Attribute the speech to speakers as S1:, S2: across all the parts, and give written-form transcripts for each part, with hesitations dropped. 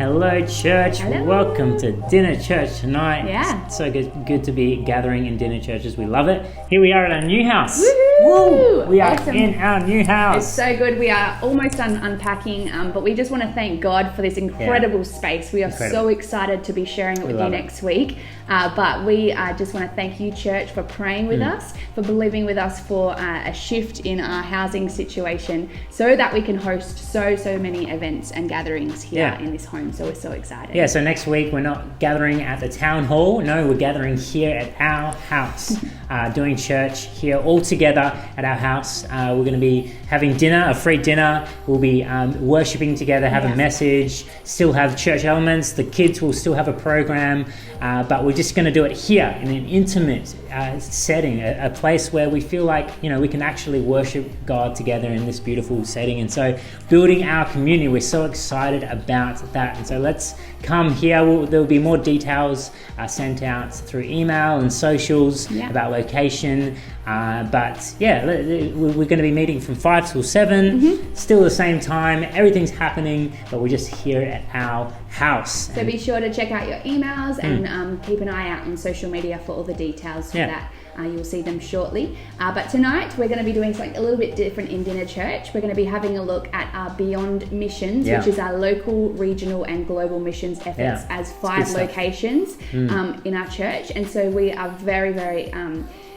S1: Hello, church.
S2: Hello.
S1: Welcome to Dinner Church tonight.
S2: Yeah.
S1: It's so good to be gathering in Dinner Churches. We love it. Here we are at our new house.
S2: Woo-hoo!
S1: We are
S2: Awesome.
S1: in our new house.
S2: It's so good. We are almost done unpacking, but we just want to thank God for this incredible space. We are so excited to be sharing it with you next week. But we just want to thank you, church, for praying with us, for believing with us for a shift in our housing situation so that we can host so many events and gatherings here in this home. So we're so excited.
S1: Yeah, so next week we're not gathering at the town hall. No, we're gathering here at our house, doing church here all together at our house. We're going to be having dinner, a free dinner. We'll be worshipping together, have a message, still have church elements. The kids will still have a program, but we're just going to do it here in an intimate setting, a place where we feel like, we can actually worship God together in this beautiful setting. And so building our community, we're so excited about that. And so let's come here. There'll be more details sent out through email and socials about location. But we're going to be meeting from 5 till 7, still the same time. Everything's happening, but we're just here at our house.
S2: So be sure to check out your emails and keep an eye out on social media for all the details for that. You'll see them shortly. But tonight we're going to be doing something a little bit different in Dinner Church. We're going to be having a look at our Beyond Missions, which is our local, regional and global missions efforts as 5 locations in our church. And so we are very, very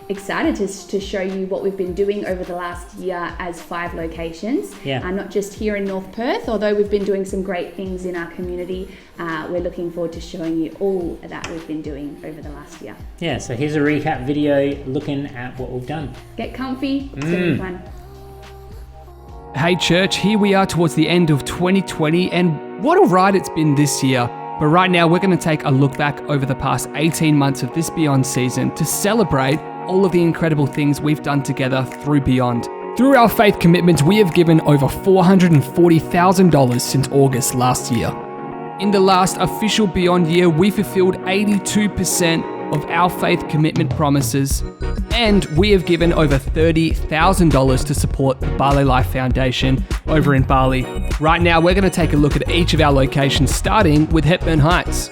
S2: excited to show you what we've been doing over the last year as 5 locations. Not just here in North Perth, although we've been doing some great things in our community. We're looking forward to showing you all that we've been doing over the last year.
S1: Yeah, so here's a recap video looking at what we've done.
S2: Get comfy, it's going to be fun.
S3: Hey church, here we are towards the end of 2020, and what a ride it's been this year. But right now we're going to take a look back over the past 18 months of this Beyond season to celebrate all of the incredible things we've done together through Beyond. Through our faith commitments, we have given over $440,000 since August last year. In the last official Beyond year, we fulfilled 82% of our faith commitment promises, and we have given over $30,000 to support the Bali Life Foundation over in Bali. Right now, we're going to take a look at each of our locations, starting with Hepburn Heights.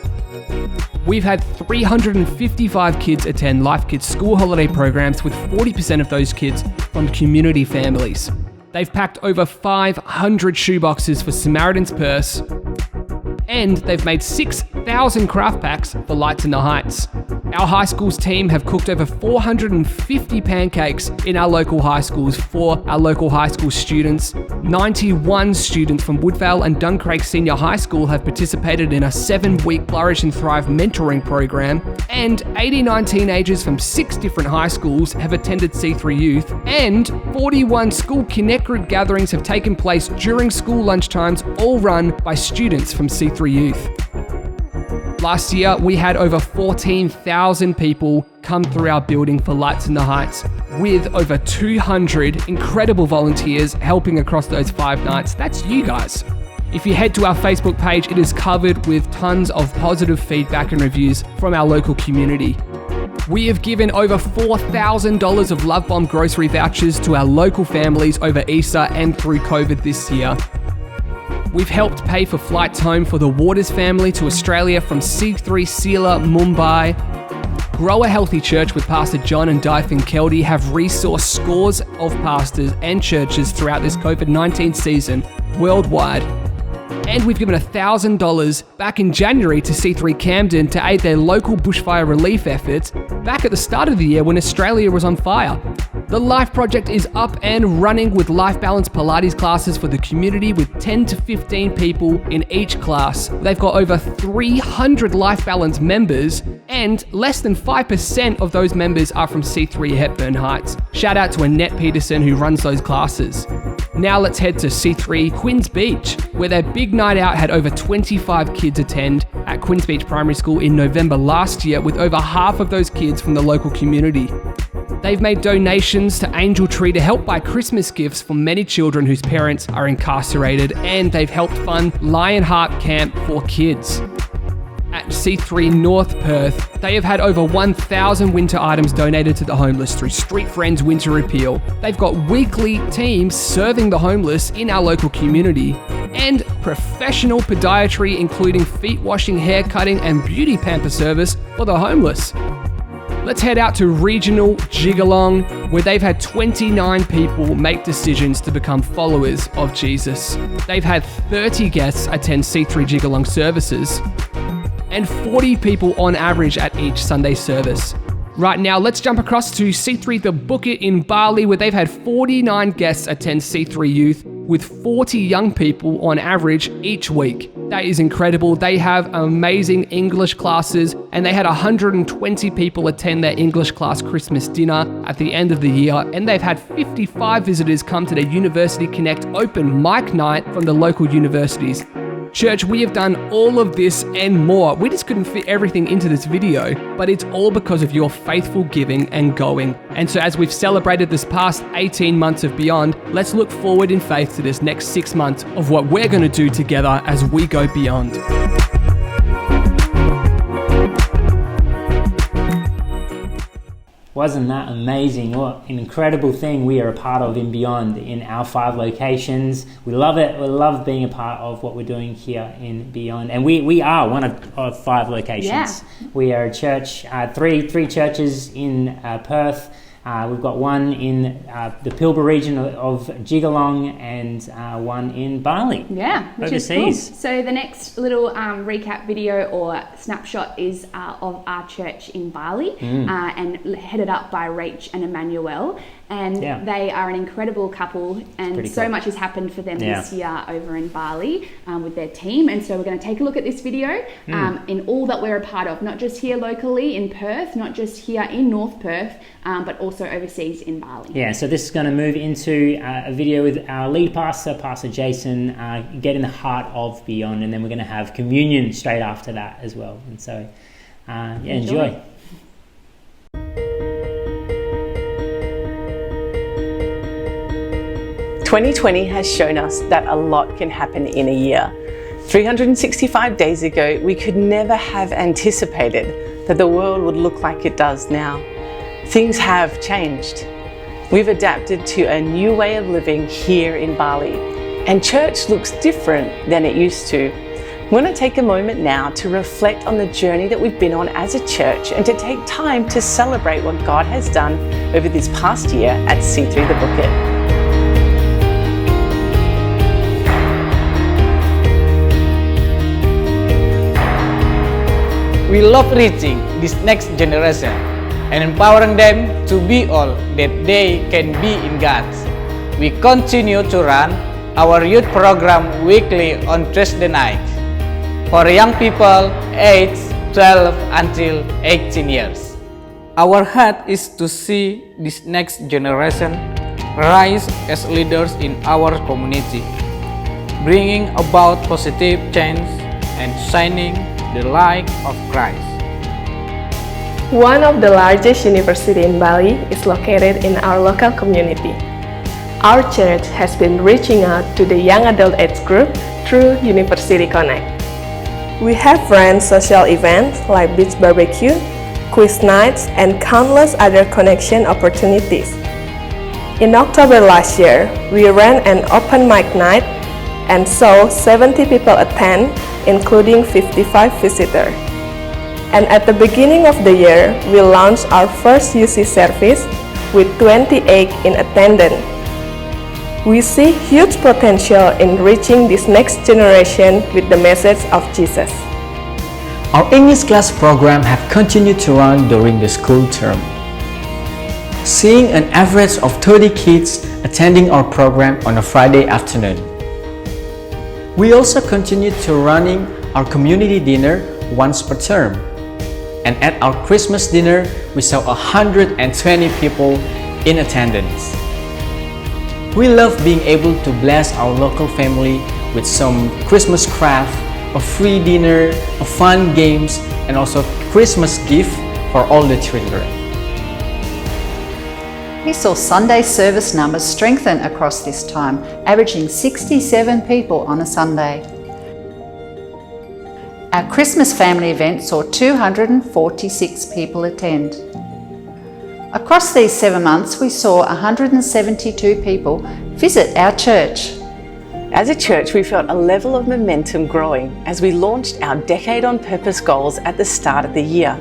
S3: We've had 355 kids attend Life Kids school holiday programs, with 40% of those kids from community families. They've packed over 500 shoeboxes for Samaritan's Purse, and they've made 6,000 craft packs for Lights in the Heights. Our high schools team have cooked over 450 pancakes in our local high schools for our local high school students. 91 students from Woodvale and Duncraig Senior High School have participated in a 7-week Flourish and Thrive mentoring program, and 89 teenagers from 6 different high schools have attended C3 Youth, and 41 school Connect Group gatherings have taken place during school lunchtimes, all run by students from C3 Youth. Last year, we had over 14,000 people come through our building for Lights in the Heights, with over 200 incredible volunteers helping across those 5 nights. That's you guys. If you head to our Facebook page, it is covered with tons of positive feedback and reviews from our local community. We have given over $4,000 of Love Bomb grocery vouchers to our local families over Easter and through COVID this year. We've helped pay for flights home for the Waters family to Australia from C3 Sela, Mumbai. Grow a Healthy Church with Pastor John and Di Finkeldy have resourced scores of pastors and churches throughout this COVID-19 season worldwide. And we've given $1,000 back in January to C3 Camden to aid their local bushfire relief efforts back at the start of the year when Australia was on fire. The Life Project is up and running with Life Balance Pilates classes for the community, with 10 to 15 people in each class. They've got over 300 Life Balance members, and less than 5% of those members are from C3 Hepburn Heights. Shout out to Annette Peterson, who runs those classes. Now let's head to C3 Quinns Beach, where their big night out had over 25 kids attend at Quinns Beach Primary School in November last year, with over half of those kids from the local community. They've made donations to Angel Tree to help buy Christmas gifts for many children whose parents are incarcerated, and they've helped fund Lionheart Camp for kids. At C3 North Perth, they have had over 1,000 winter items donated to the homeless through Street Friends Winter Appeal. They've got weekly teams serving the homeless in our local community. and professional podiatry, including feet washing, hair cutting, and beauty pamper service for the homeless. Let's head out to regional Jigalong, where they've had 29 people make decisions to become followers of Jesus. They've had 30 guests attend C3 Jigalong services and 40 people on average at each Sunday service. Right now, let's jump across to C3 The Bukit in Bali, where they've had 49 guests attend C3 Youth with 40 young people on average each week. That is incredible. They have amazing English classes, and they had 120 people attend their English class Christmas dinner at the end of the year, and they've had 55 visitors come to their University Connect open mic night from the local universities. Church, we have done all of this and more. We just couldn't fit everything into this video, but it's all because of your faithful giving and going. And so as we've celebrated this past 18 months of Beyond, let's look forward in faith to this next 6 months of what we're going to do together as we go beyond.
S1: Wasn't that amazing? What an incredible thing we are a part of in Beyond in our 5 locations. We love it. We love being a part of what we're doing here in Beyond. And we are one of 5 locations.
S2: Yeah.
S1: We are a church, three churches in Perth. We've got one in the Pilbara region of Jigalong and one in Bali.
S2: Yeah, which
S1: overseas.
S2: is cool. So the next little recap video or snapshot is of our church in Bali and headed up by Rach and Emmanuel. And they are an incredible couple, and so much has happened for them this year over in Bali with their team. And so we're going to take a look at this video in all that we're a part of, not just here locally in Perth, not just here in North Perth, but also overseas in Bali.
S1: Yeah, so this is going to move into a video with our lead pastor, Pastor Jason, get in the heart of Beyond, and then we're going to have communion straight after that as well. And so, enjoy.
S4: 2020 has shown us that a lot can happen in a year. 365 days ago, we could never have anticipated that the world would look like it does now. Things have changed. We've adapted to a new way of living here in Bali, and church looks different than it used to. We want to take a moment now to reflect on the journey that we've been on as a church and to take time to celebrate what God has done over this past year at C3 The Bukit.
S5: We love reaching this next generation and empowering them to be all that they can be in God. We continue to run our youth program weekly on Thursday night for young people aged 12 until 18 years. Our heart is to see this next generation rise as leaders in our community, bringing about positive change and shining the light of Christ.
S6: One of the largest universities in Bali is located in our local community. Our church has been reaching out to the young adult age group through University Connect. We have run social events like beach barbecue, quiz nights, and countless other connection opportunities. In October last year, we ran an open mic night and saw 70 people attend, including 55 visitors. And at the beginning of the year, we launched our first UC service with 28 in attendance. We see huge potential in reaching this next generation with the message of Jesus.
S7: Our English class program have continued to run during the school term, seeing an average of 30 kids attending our program on a Friday afternoon. We also continued to running our community dinner once per term. And at our Christmas dinner, we saw 120 people in attendance. We love being able to bless our local family with some Christmas craft, a free dinner, a fun games, and also Christmas gift for all the children.
S8: We saw Sunday service numbers strengthen across this time, averaging 67 people on a Sunday. Our Christmas family event saw 246 people attend. Across these 7 months, we saw 172 people visit our church.
S4: As a church, we felt a level of momentum growing as we launched our Decade on Purpose goals at the start of the year.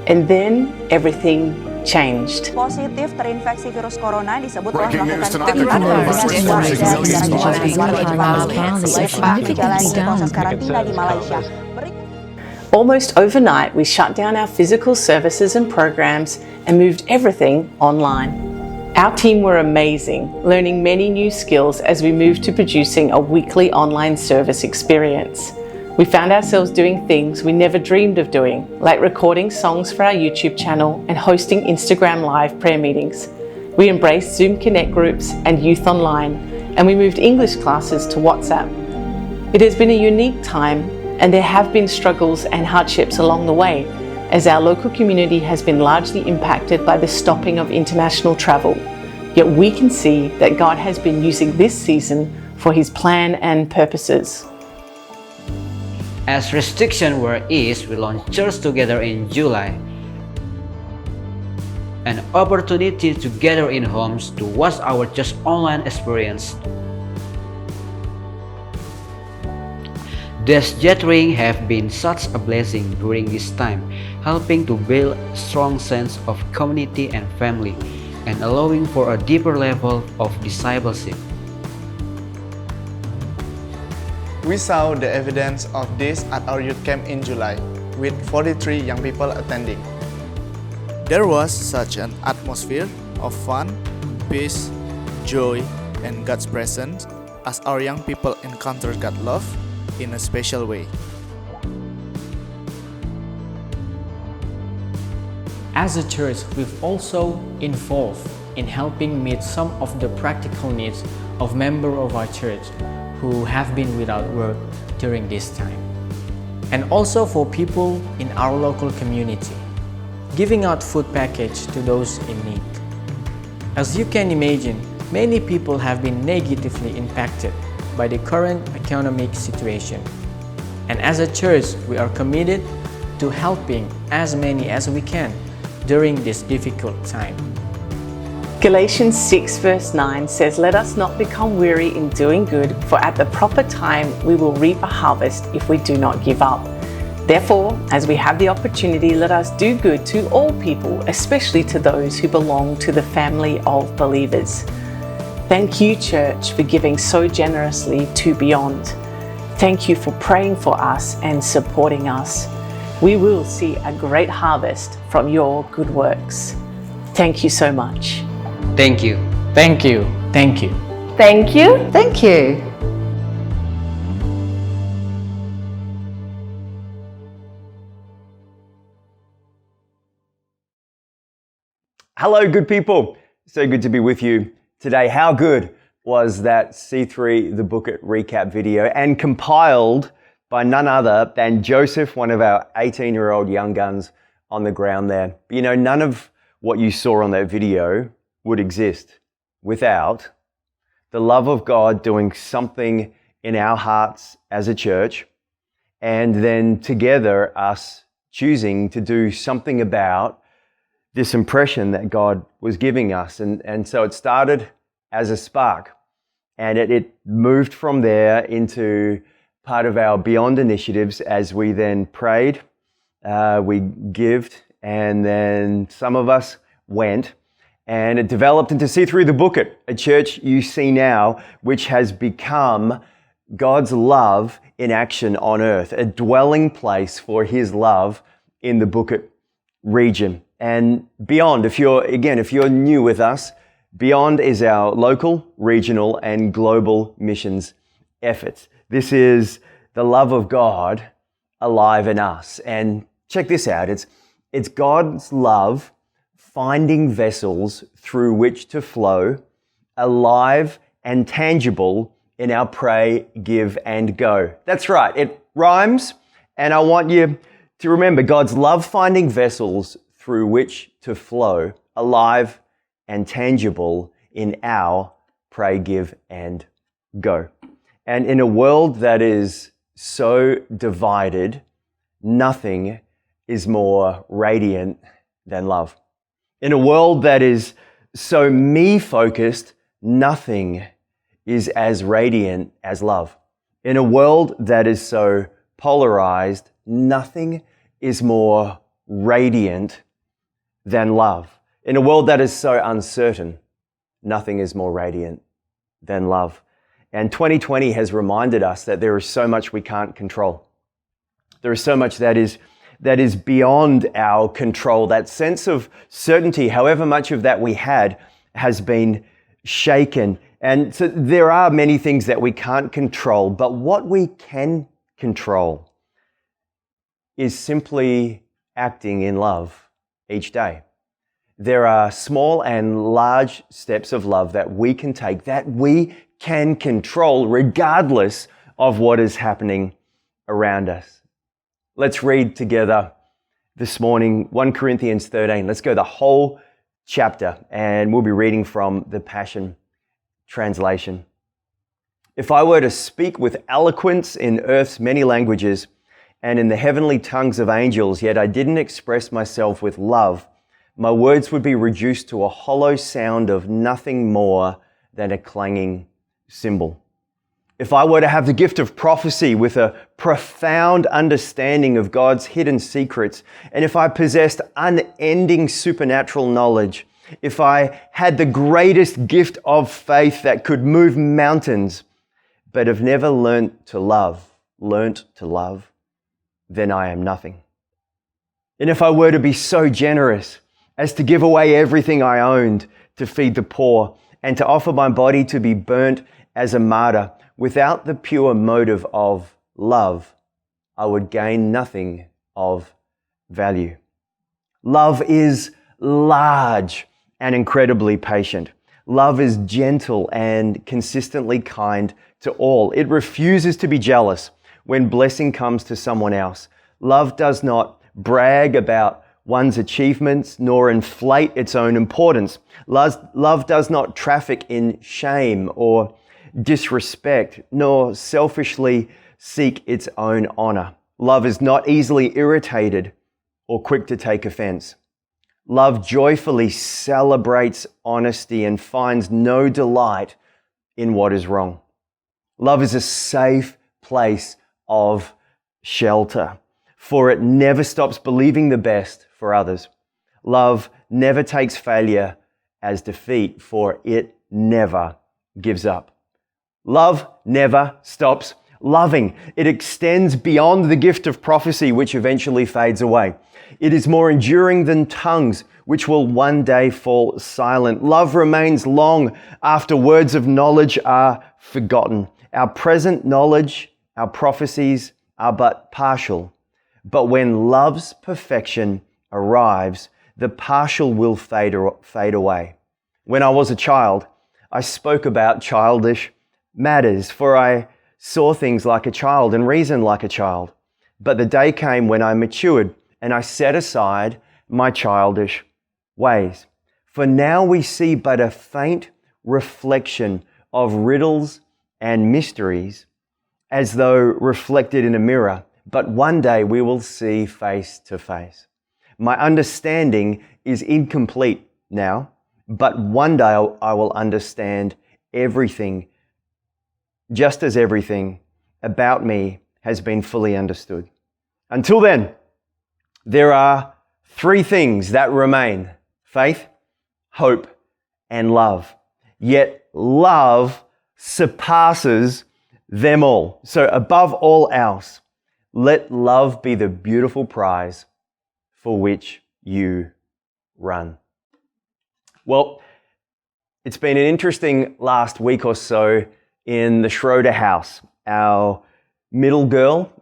S4: And then everything changed.
S9: Positif terinfeksi virus corona disebut telah melakukan
S4: Almost overnight, we shut down our physical services and programs and moved everything online. Our team were amazing, learning many new skills as we moved to producing a weekly online service experience. We found ourselves doing things we never dreamed of doing, like recording songs for our YouTube channel and hosting Instagram Live prayer meetings. We embraced Zoom Connect groups and Youth Online, and we moved English classes to WhatsApp. It has been a unique time, and there have been struggles and hardships along the way, as our local community has been largely impacted by the stopping of international travel. Yet we can see that God has been using this season for His plan and purposes.
S5: As restrictions were eased, we launched Church Together in July. An opportunity to gather in homes to watch our church online experience. These gatherings have been such a blessing during this time, helping to build a strong sense of community and family, and allowing for a deeper level of discipleship.
S10: We saw the evidence of this at our youth camp in July, with 43 young people attending. There was such an atmosphere of fun, peace, joy, and God's presence as our young people encountered God's love in a special way.
S7: As a church, we've also involved in helping meet some of the practical needs of members of our church who have been without work during this time. And also for people in our local community, giving out food package to those in need. As you can imagine, many people have been negatively impacted by the current economic situation. And as a church, we are committed to helping as many as we can during this difficult time.
S4: Galatians 6 verse 9 says, "Let us not become weary in doing good, for at the proper time we will reap a harvest if we do not give up." Therefore, as we have the opportunity, let us do good to all people, especially to those who belong to the family of believers. Thank you, church, for giving so generously to Beyond. Thank you for praying for us and supporting us. We will see a great harvest from your good works. Thank you so much.
S5: Thank you.
S10: Thank you.
S7: Thank you.
S6: Thank you.
S8: Thank you.
S11: Hello, good people. So good to be with you today. How good was that C3 The Book It recap video, and compiled by none other than Joseph, one of our 18-year-old young guns on the ground there. But you know, none of what you saw on that video would exist without the love of God doing something in our hearts as a church, and then together us choosing to do something about this impression that God was giving us. And so it started as a spark, and it moved from there into part of our Beyond initiatives as we then prayed, we gived, and then some of us went, and it developed into C3 The Book It, a church you see now, which has become God's love in action on earth, a dwelling place for His love in the Book It region. And Beyond, if you're new with us, Beyond is our local, regional, and global missions efforts. This is the love of God alive in us. And check this out, it's God's love finding vessels through which to flow, alive and tangible in our pray, give, and go. That's right, it rhymes, and I want you to remember God's love finding vessels through which to flow, alive and tangible in our pray, give, and go. And in a world that is so divided, nothing is more radiant than love. In a world that is so me-focused, nothing is as radiant as love. In a world that is so polarized, nothing is more radiant than love. In a world that is so uncertain, nothing is more radiant than love. And 2020 has reminded us that there is so much we can't control. There is so much that is beyond our control. That sense of certainty, however much of that we had, has been shaken. And so there are many things that we can't control, but what we can control is simply acting in love each day. There are small and large steps of love that we can take, that we can control regardless of what is happening around us. Let's read together this morning 1 Corinthians 13. Let's go the whole chapter, and we'll be reading from the Passion Translation. If I were to speak with eloquence in earth's many languages and in the heavenly tongues of angels, yet I didn't express myself with love, my words would be reduced to a hollow sound of nothing more than a clanging cymbal. If I were to have the gift of prophecy with a profound understanding of God's hidden secrets, and if I possessed unending supernatural knowledge, if I had the greatest gift of faith that could move mountains, but have never learnt to love, then I am nothing. And if I were to be so generous as to give away everything I owned to feed the poor, and to offer my body to be burnt as a martyr, without the pure motive of love, I would gain nothing of value. Love is large and incredibly patient. Love is gentle and consistently kind to all. It refuses to be jealous when blessing comes to someone else. Love does not brag about one's achievements nor inflate its own importance. Love does not traffic in shame or disrespect, nor selfishly seek its own honor. Love is not easily irritated or quick to take offense. Love joyfully celebrates honesty and finds no delight in what is wrong. Love is a safe place of shelter, for it never stops believing the best for others. Love never takes failure as defeat, for it never gives up. Love never stops loving. It extends beyond the gift of prophecy, which eventually fades away. It is more enduring than tongues, which will one day fall silent. Love remains long after words of knowledge are forgotten. Our present knowledge, our prophecies are but partial. But when love's perfection arrives, the partial will fade away. When I was a child, I spoke about childish matters, for I saw things like a child and reasoned like a child. But the day came when I matured, and I set aside my childish ways. For now we see but a faint reflection of riddles and mysteries, as though reflected in a mirror, but one day we will see face to face. My understanding is incomplete now, but one day I will understand everything, just as everything about me has been fully understood. Until then, there are 3 things that remain: faith, hope, and love. Yet love surpasses them all. So above all else, let love be the beautiful prize for which you run. Well, it's been an interesting last week or so in the Schroeder house. Our middle girl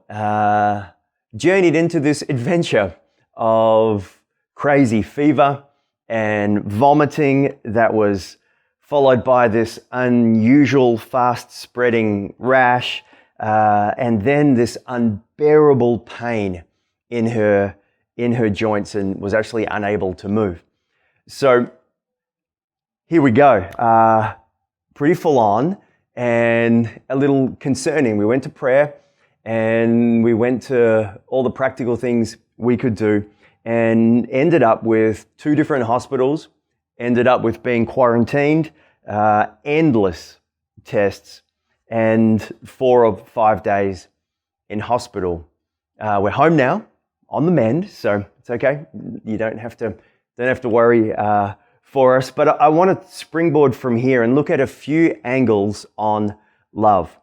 S11: journeyed into this adventure of crazy fever and vomiting that was followed by this unusual fast-spreading rash, and then this unbearable pain in her joints, and was actually unable to move. So here we go. Pretty full on and a little concerning. We went to prayer and we went to all the practical things we could do, and ended up with 2 different hospitals, ended up with being quarantined, endless tests, and 4 or 5 days in hospital. We're home now, on the mend, so it's okay. You don't have to worry for us. But I want to springboard from here and look at a few angles on love.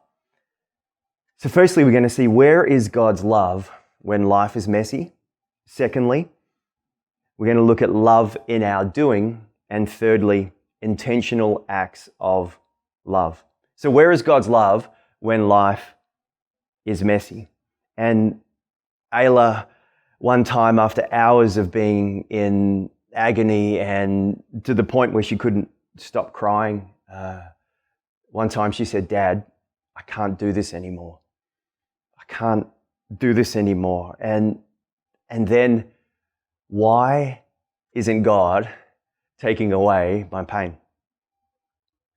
S11: So firstly, we're going to see, where is God's love when life is messy? Secondly, we're going to look at love in our doing. And thirdly, intentional acts of love. So where is God's love when life is messy? And Ayla, one time, after hours of being in agony and to the point where she couldn't stop crying, one time she said, "Dad, I can't do this anymore. I can't do this anymore." And then, why isn't God taking away my pain?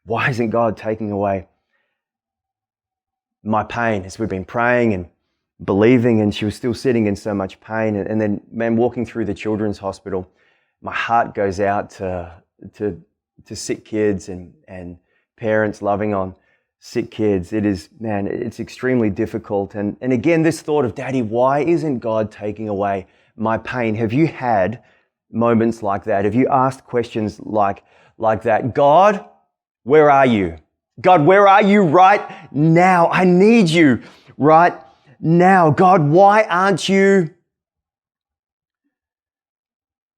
S11: Why isn't God taking away my pain? As we've been praying and believing, and she was still sitting in so much pain. And then, man, walking through the children's hospital, my heart goes out to sick kids and parents loving on sick kids. It is, man, it's extremely difficult. And again, this thought of, Daddy, why isn't God taking away my pain? Have you had moments like that? Have you asked questions like that? God, where are you? God, where are you right now? I need you right now. God, why aren't you?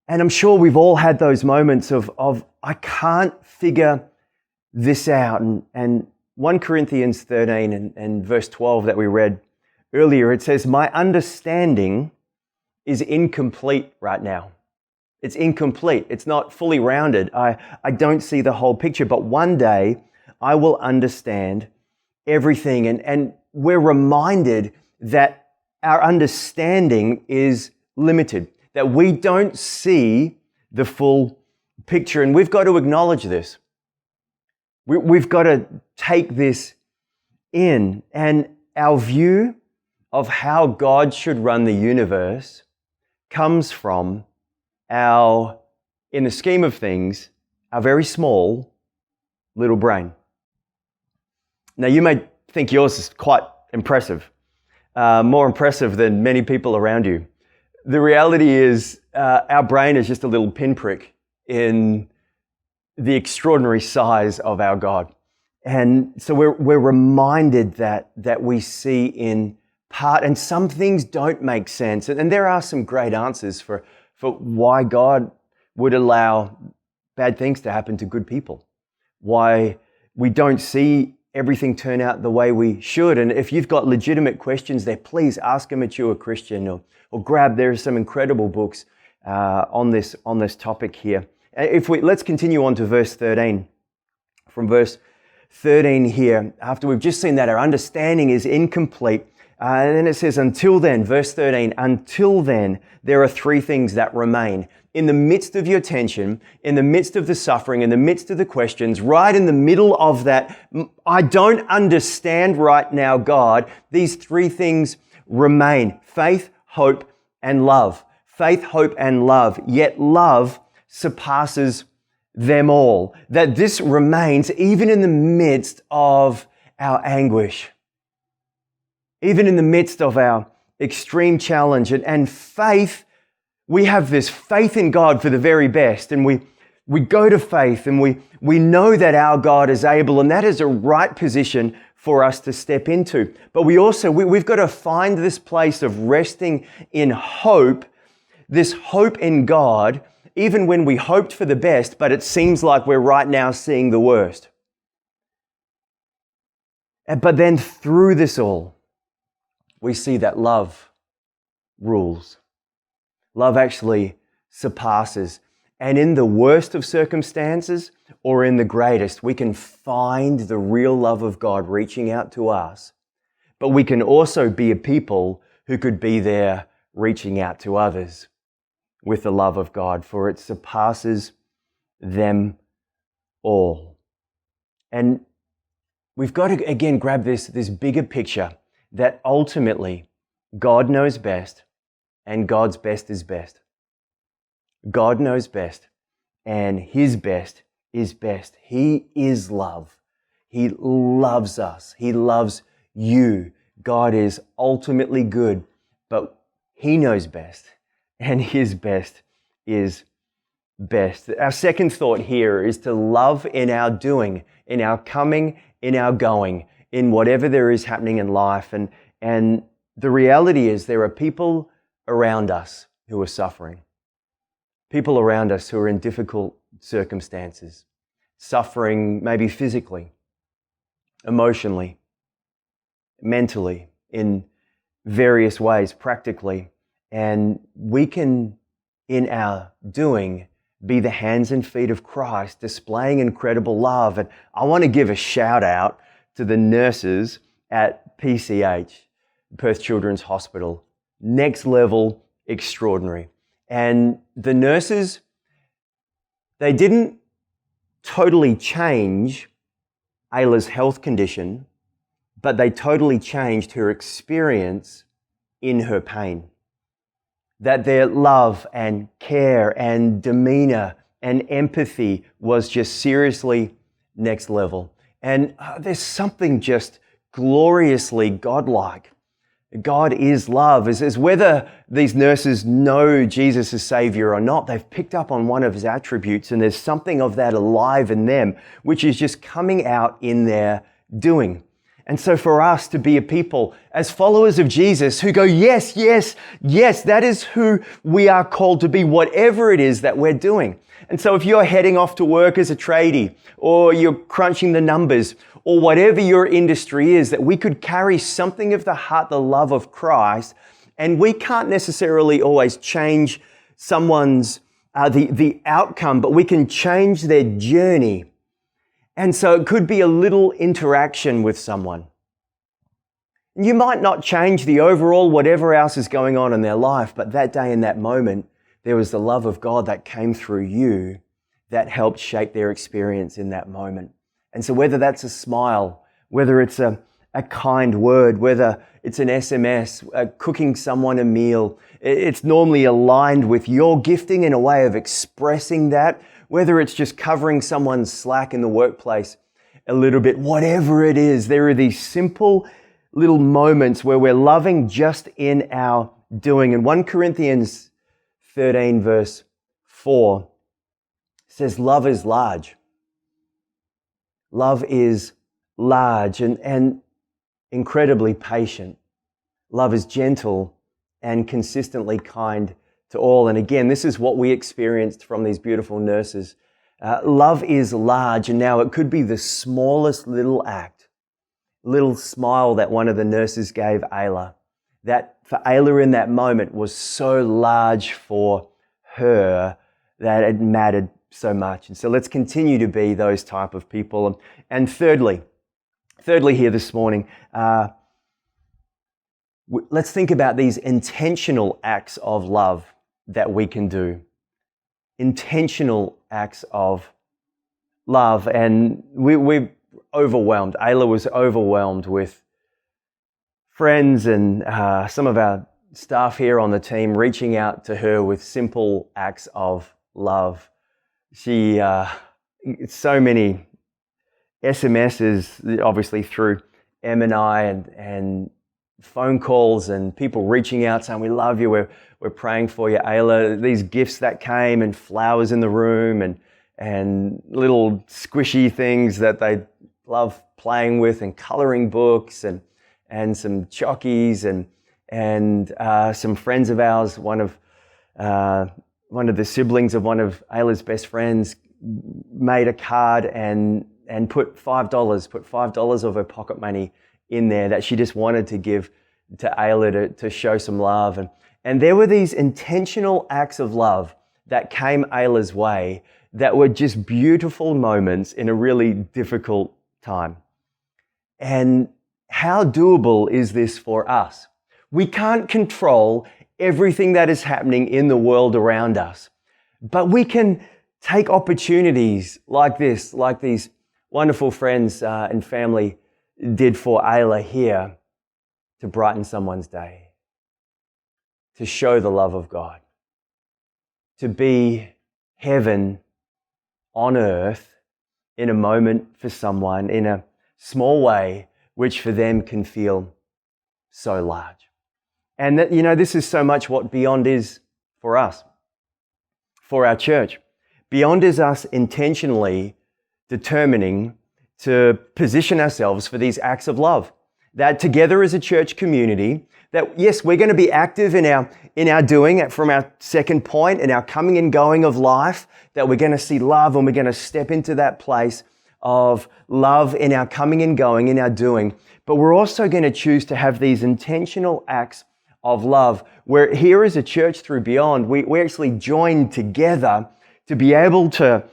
S11: And I'm sure we've all had those moments of I can't figure this out. And 1 Corinthians 13 and verse 12 that we read earlier, it says, my understanding is incomplete right now. It's incomplete. It's not fully rounded. I don't see the whole picture, but one day I will understand everything. And we're reminded that our understanding is limited, that we don't see the full picture. And we've got to acknowledge this. We've got to take this in. And our view of how God should run the universe comes from our, in the scheme of things, our very small little brain. Now, you may think yours is quite impressive, more impressive than many people around you. The reality is our brain is just a little pinprick in the extraordinary size of our God. And so we're reminded that we see in part, and some things don't make sense. And there are some great answers for why God would allow bad things to happen to good people, why we don't see everything turn out the way we should. And if you've got legitimate questions there, please ask a mature Christian or grab, there are some incredible books on this topic here. Let's continue on to verse 13. From verse 13 here, after we've just seen that our understanding is incomplete, and then it says, until then, verse 13, until then, there are 3 things that remain. In the midst of your tension, in the midst of the suffering, in the midst of the questions, right in the middle of that, I don't understand right now, God, these 3 things remain: faith, hope, and love. Faith, hope, and love. Yet love surpasses them all. That this remains even in the midst of our anguish, even in the midst of our extreme challenge. And faith, we have this faith in God for the very best, and we go to faith, and we know that our God is able, and that is a right position for us to step into. But we've got to find this place of resting in hope, this hope in God, even when we hoped for the best, but it seems like we're right now seeing the worst. But then through this all, we see that love rules. Love actually surpasses. And in the worst of circumstances, or in the greatest, we can find the real love of God reaching out to us. But we can also be a people who could be there reaching out to others with the love of God, for it surpasses them all. And we've got to, again, grab this bigger picture that ultimately God knows best, and God's best is best. God knows best, and His best is best. He is love. He loves us. He loves you. God is ultimately good, but He knows best, and His best is best. Our second thought here is to love in our doing, in our coming, in our going, in whatever there is happening in life. And the reality is there are people around us who are suffering. People around us who are in difficult circumstances, suffering maybe physically, emotionally, mentally, in various ways, practically. And we can, in our doing, be the hands and feet of Christ, displaying incredible love. And I want to give a shout out to the nurses at PCH, Perth Children's Hospital. Next level, extraordinary. And the nurses, they didn't totally change Ayla's health condition, but they totally changed her experience in her pain. That their love and care and demeanor and empathy was just seriously next level. And there's something just gloriously godlike. God is love. As whether these nurses know Jesus as Savior or not, they've picked up on one of His attributes, and there's something of that alive in them, which is just coming out in their doing. And so for us to be a people as followers of Jesus who go, yes, yes, yes, that is who we are called to be, whatever it is that we're doing. And so if you're heading off to work as a tradie, or you're crunching the numbers, or whatever your industry is, that we could carry something of the heart, the love of Christ, and we can't necessarily always change someone's, the outcome, but we can change their journey. And so it could be a little interaction with someone. You might not change the overall whatever else is going on in their life, but that day in that moment, there was the love of God that came through you that helped shape their experience in that moment. And so whether that's a smile, whether it's a kind word, whether it's an SMS, cooking someone a meal, it's normally aligned with your gifting in a way of expressing that, whether it's just covering someone's slack in the workplace a little bit, whatever it is, there are these simple little moments where we're loving just in our doing. And 1 Corinthians 13 verse 4 says, love is large. Love is large and incredibly patient. Love is gentle and consistently kind to all. And again, this is what we experienced from these beautiful nurses. Love is large, and now it could be the smallest little act, little smile that one of the nurses gave Ayla. That for Ayla in that moment was so large for her that it mattered so much. And so let's continue to be those type of people. And thirdly here this morning, let's think about these intentional acts of love that we can do. Intentional acts of love. And we're overwhelmed. Ayla was overwhelmed with friends and some of our staff here on the team reaching out to her with simple acts of love. She, so many SMSs, obviously through Em and I, and phone calls and people reaching out saying, we love you, we're praying for you, Ayla. These gifts that came and flowers in the room and little squishy things that they love playing with and colouring books and some chockies and some friends of ours, one of the siblings of one of Ayla's best friends made a card and put $5 of her pocket money in there that she just wanted to give to Ayla to show some love. And there were these intentional acts of love that came Ayla's way that were just beautiful moments in a really difficult time. And how doable is this for us? We can't control everything that is happening in the world around us, but we can take opportunities like this, like these wonderful friends and family did for Ayla here, to brighten someone's day, to show the love of God, to be heaven on earth in a moment for someone, in a small way, which for them can feel so large. And that, this is so much what Beyond is for us, for our church. Beyond is us intentionally determining to position ourselves for these acts of love. That together as a church community, that yes, we're going to be active in our doing, from our second point, in our coming and going of life, that we're going to see love and we're going to step into that place of love in our coming and going, in our doing. But we're also going to choose to have these intentional acts of love, where here as a church through Beyond, we actually join together to be able to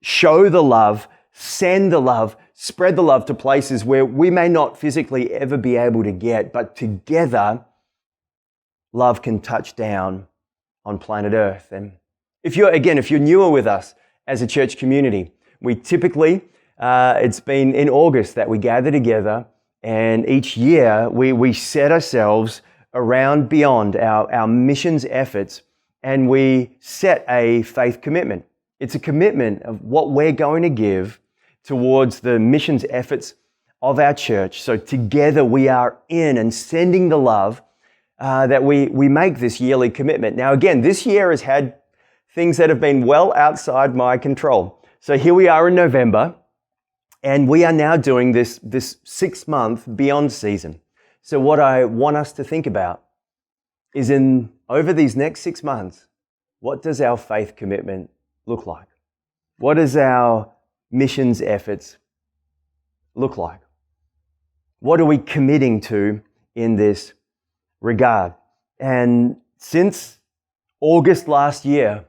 S11: show the love, send the love, spread the love to places where we may not physically ever be able to get, but together, love can touch down on planet Earth. And if you're newer with us as a church community, we typically, it's been in August that we gather together, and each year we set ourselves around Beyond our missions efforts, and we set a faith commitment. It's a commitment of what we're going to give towards the missions efforts of our church. So together we are in and sending the love that we make this yearly commitment. Now again, this year has had things that have been well outside my control. So here we are in November, and we are now doing this 6-month Beyond season. So what I want us to think about is over these next 6 months, what does our faith commitment look like? What does our missions efforts look like? What are we committing to in this regard? And since August last year,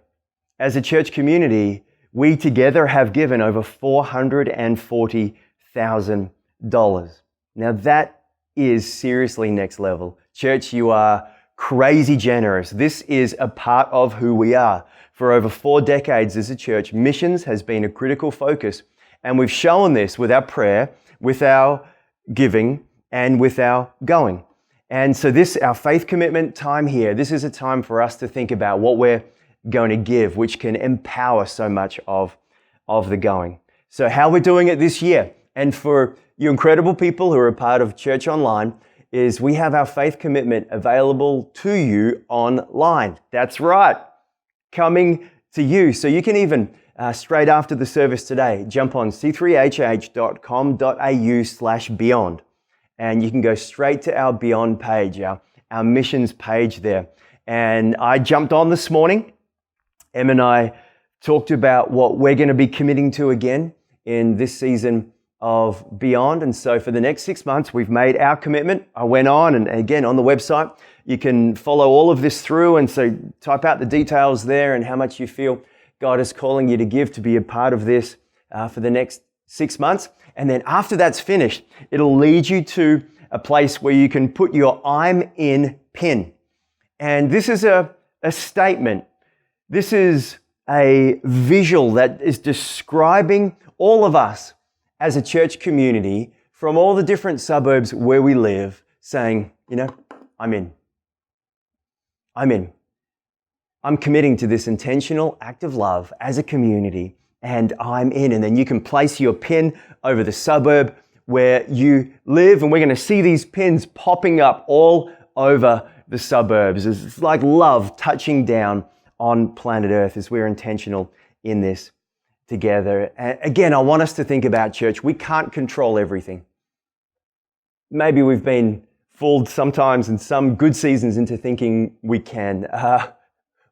S11: as a church community, we together have given over $440,000. Now that is seriously next level. Church, you are crazy generous. This is a part of who we are. For over 4 decades as a church, missions has been a critical focus, and we've shown this with our prayer, with our giving, and with our going. And so our faith commitment time here, this is a time for us to think about what we're going to give, which can empower so much of the going. So how we're doing it this year, and for you incredible people who are a part of Church Online, is we have our faith commitment available to you online. That's right. Coming to you. So you can even, straight after the service today, jump on c3hh.com.au/beyond, and you can go straight to our Beyond page, our missions page there. And I jumped on this morning. Em and I talked about what we're going to be committing to again in this season of Beyond. And so for the next 6 months, we've made our commitment. I went on, and again, on the website, you can follow all of this through, and so type out the details there and how much you feel God is calling you to give to be a part of this for the next 6 months. And then after that's finished, it'll lead you to a place where you can put your I'm in pin. And this is a statement. This is a visual that is describing all of us as a church community from all the different suburbs where we live, saying, I'm in. I'm in. I'm committing to this intentional act of love as a community, and I'm in. And then you can place your pin over the suburb where you live, and we're going to see these pins popping up all over the suburbs. It's like love touching down on planet Earth as we're intentional in this together. And again, I want us to think about, church, we can't control everything. Maybe we've been fooled sometimes in some good seasons into thinking we can.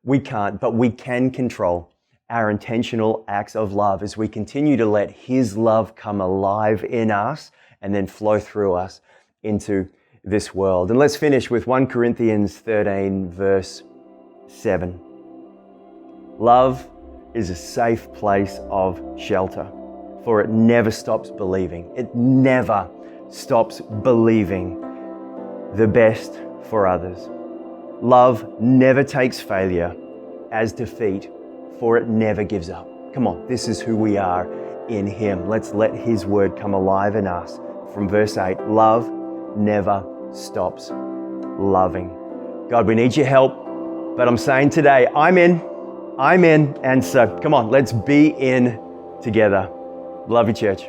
S11: We can't, but we can control our intentional acts of love as we continue to let His love come alive in us and then flow through us into this world. And let's finish with 1 Corinthians 13, verse 7. Love is a safe place of shelter, for it never stops believing. It never stops believing the best for others. Love never takes failure as defeat, for it never gives up. Come on, this is who we are in Him. Let's let His word come alive in us. From verse 8, love never stops loving. God, we need your help, but I'm saying today, I'm in, and so come on, let's be in together. Love you, church.